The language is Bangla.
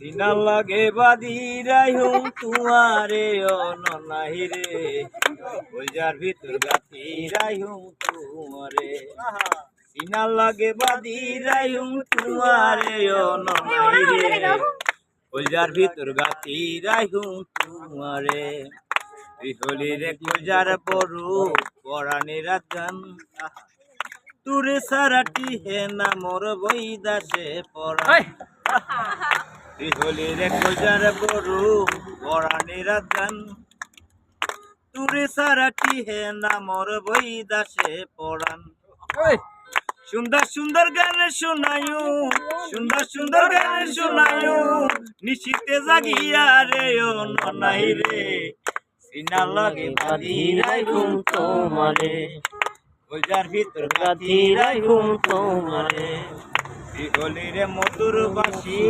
সিনা লাগে বাদি রাইহুম তুয়ারে অননাহি রে কলজার ভিতর গাতি রাইহুম তুয়ারে সিনা লাগে বাদি রাইহুম তুয়ারে অননাহি রে কলজার ভিতর গাতি রাইহুম তুয়ারে বিহলি রে কলজার পরু পরাণে রাজান তুরে সারাটি হে না মোর বইদাসে পড়া বিহলি রে কলজার পরু পরাণে রাজান তুরে সারাটি হে না মোর বইদাসে পড়ান সুন্দর সুন্দর গান শোনায়ু সুন্দর সুন্দর গান শোনায়ু নিশিতে জাগিয়া রে ও ননাই রে সিনা লাগে বাঁধি রাইহুম তোমারে কলজার ভিতর গাঁথি রাইহুম তোমারে বিহলি রে মধুর বাসি